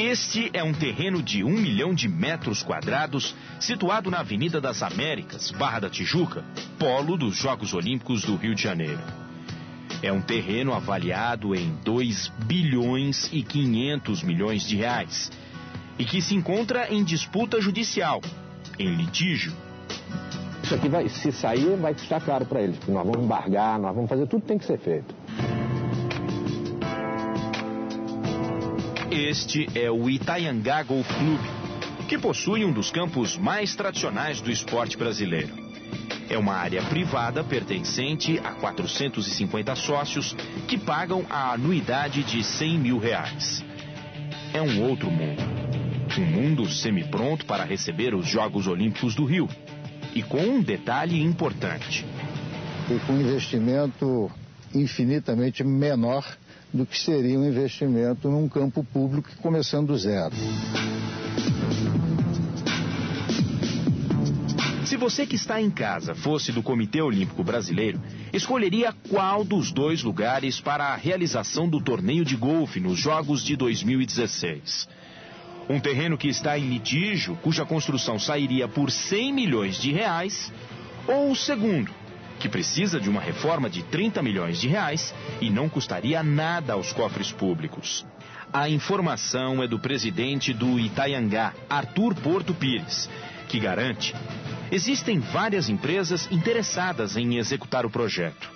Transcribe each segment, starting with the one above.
Este é um terreno de 1 milhão de metros quadrados, situado na Avenida das Américas, Barra da Tijuca, polo dos Jogos Olímpicos do Rio de Janeiro. É um terreno avaliado em 2 bilhões e 500 milhões de reais e que se encontra em disputa judicial, em litígio. Isso aqui, se sair, vai custar caro para eles, porque nós vamos embargar, nós vamos fazer tudo que tem que ser feito. Este é o Itaiangá Golf Clube, que possui um dos campos mais tradicionais do esporte brasileiro. É uma área privada pertencente a 450 sócios que pagam a anuidade de R$100 mil. É um outro mundo. Um mundo semipronto para receber os Jogos Olímpicos do Rio. E com um detalhe importante. E com um investimento infinitamente menor do que seria um investimento num campo público começando do zero. Se você que está em casa fosse do Comitê Olímpico Brasileiro, escolheria qual dos 2 lugares para a realização do torneio de golfe nos Jogos de 2016? Um terreno que está em litígio, cuja construção sairia por R$100 milhões, ou o segundo, que precisa de uma reforma de R$30 milhões e não custaria nada aos cofres públicos? A informação é do presidente do Itaiangá, Arthur Porto Pires, que garante: existem várias empresas interessadas em executar o projeto.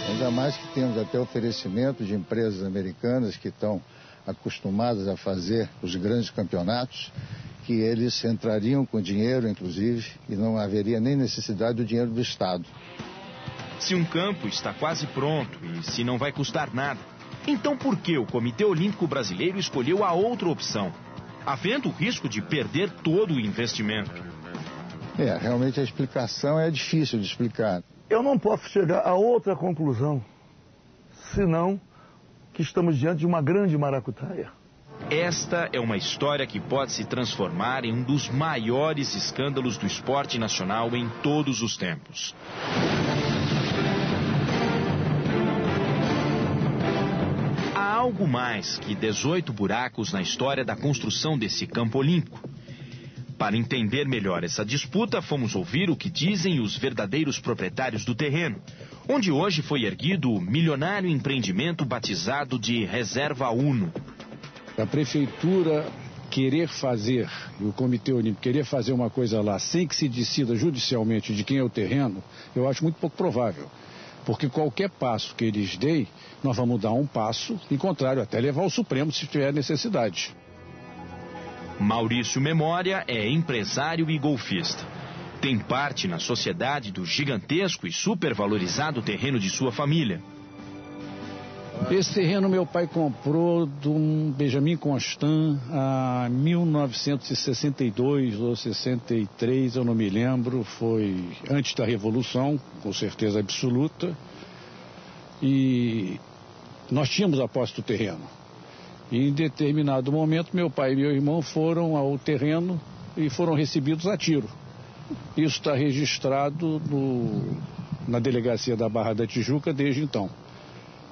Ainda mais que temos até oferecimento de empresas americanas que estão acostumadas a fazer os grandes campeonatos, que eles entrariam com dinheiro, inclusive, e não haveria nem necessidade do dinheiro do Estado. Se um campo está quase pronto e se não vai custar nada, então por que o Comitê Olímpico Brasileiro escolheu a outra opção, havendo o risco de perder todo o investimento? Realmente a explicação é difícil de explicar. Eu não posso chegar a outra conclusão, senão que estamos diante de uma grande maracutaia. Esta é uma história que pode se transformar em um dos maiores escândalos do esporte nacional em todos os tempos. Há algo mais que 18 buracos na história da construção desse campo olímpico. Para entender melhor essa disputa, fomos ouvir o que dizem os verdadeiros proprietários do terreno, onde hoje foi erguido o milionário empreendimento batizado de Reserva Uno. A prefeitura querer fazer, e o Comitê Olímpico querer fazer uma coisa lá sem que se decida judicialmente de quem é o terreno, eu acho muito pouco provável. Porque qualquer passo que eles deem, nós vamos dar um passo, em contrário, até levar ao Supremo se tiver necessidade. Maurício Memória é empresário e golfista. Tem parte na sociedade do gigantesco e supervalorizado terreno de sua família. Esse terreno meu pai comprou de um Benjamin Constant em 1962 ou 63, eu não me lembro. Foi antes da Revolução, com certeza absoluta. E nós tínhamos a posse do terreno. E em determinado momento, meu pai e meu irmão foram ao terreno e foram recebidos a tiro. Isso está registrado na delegacia da Barra da Tijuca desde então.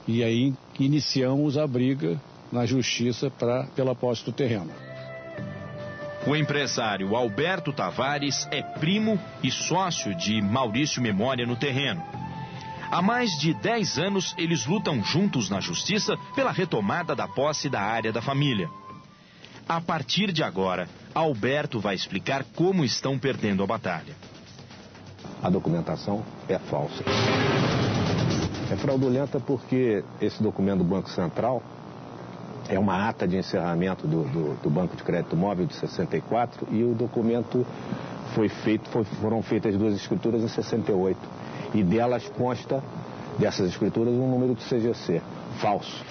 E aí iniciamos a briga na justiça pela posse do terreno. O empresário Alberto Tavares é primo e sócio de Maurício Memória no terreno. Há mais de 10 anos, eles lutam juntos na justiça pela retomada da posse da área da família. A partir de agora, Alberto vai explicar como estão perdendo a batalha. A documentação é falsa. É fraudulenta porque esse documento do Banco Central é uma ata de encerramento do Banco de Crédito Móvel de 64 e o documento foram feitas 2 escrituras em 68. E delas consta, dessas escrituras, um número do CGC, falso.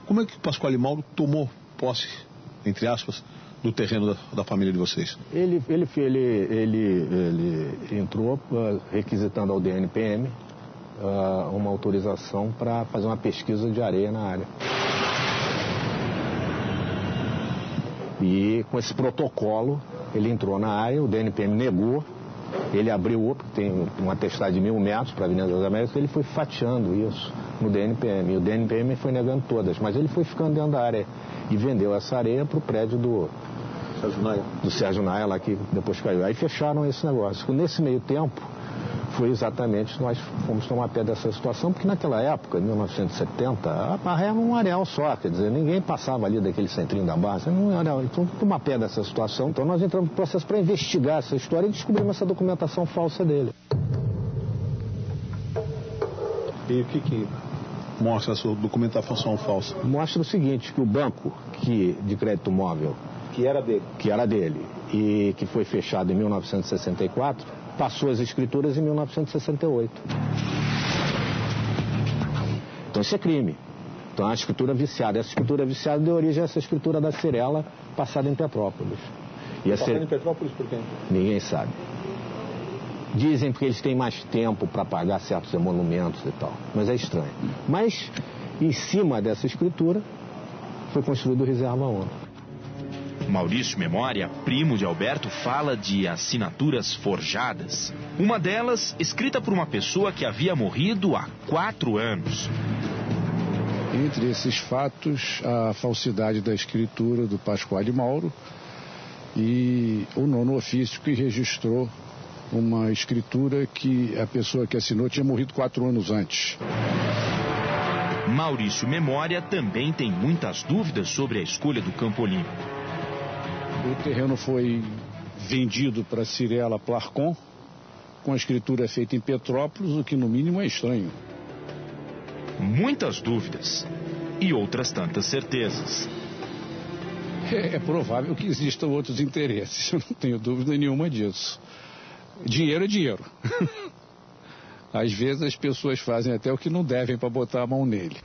Como é que o Pasquale Mauro tomou posse, entre aspas, do terreno da família de vocês? Ele entrou requisitando ao DNPM uma autorização para fazer uma pesquisa de areia na área. E com esse protocolo, ele entrou na área, o DNPM negou Ele abriu, tem um atestado de 1.000 metros para a Avenida das Américas, ele foi fatiando isso no DNPM. E o DNPM foi negando todas, mas ele foi ficando dentro da área e vendeu essa areia para o prédio do Sérgio Naia, lá que depois caiu. Aí fecharam esse negócio. Nesse meio tempo, foi exatamente, nós fomos tomar pé dessa situação, porque naquela época, em 1970, a Barra era um areal só, quer dizer, ninguém passava ali daquele centrinho da Barra, não era, então tomar pé dessa situação. Então nós entramos no processo para investigar essa história e descobrimos essa documentação falsa dele. E o que mostra essa documentação falsa? Mostra o seguinte, que o banco de crédito móvel, que era dele, e que foi fechado em 1964, passou as escrituras em 1968. Então isso é crime. Então é uma escritura viciada. Essa escritura viciada deu origem a essa escritura da Cirela passada em Petrópolis. Passada em Petrópolis por quem? Ninguém sabe. Dizem porque eles têm mais tempo para pagar certos emolumentos e tal. Mas é estranho. Mas, em cima dessa escritura, foi construído o Reserva ONU. Maurício Memória, primo de Alberto, fala de assinaturas forjadas. Uma delas escrita por uma pessoa que havia morrido há 4 anos. Entre esses fatos, a falsidade da escritura do Pasquale Mauro e o 9º ofício que registrou uma escritura que a pessoa que assinou tinha morrido 4 anos antes. Maurício Memória também tem muitas dúvidas sobre a escolha do Campo Olímpico. O terreno foi vendido para Cirela Plarcon, com a escritura feita em Petrópolis, o que no mínimo é estranho. Muitas dúvidas e outras tantas certezas. É provável que existam outros interesses, eu não tenho dúvida nenhuma disso. Dinheiro é dinheiro. Às vezes as pessoas fazem até o que não devem para botar a mão nele.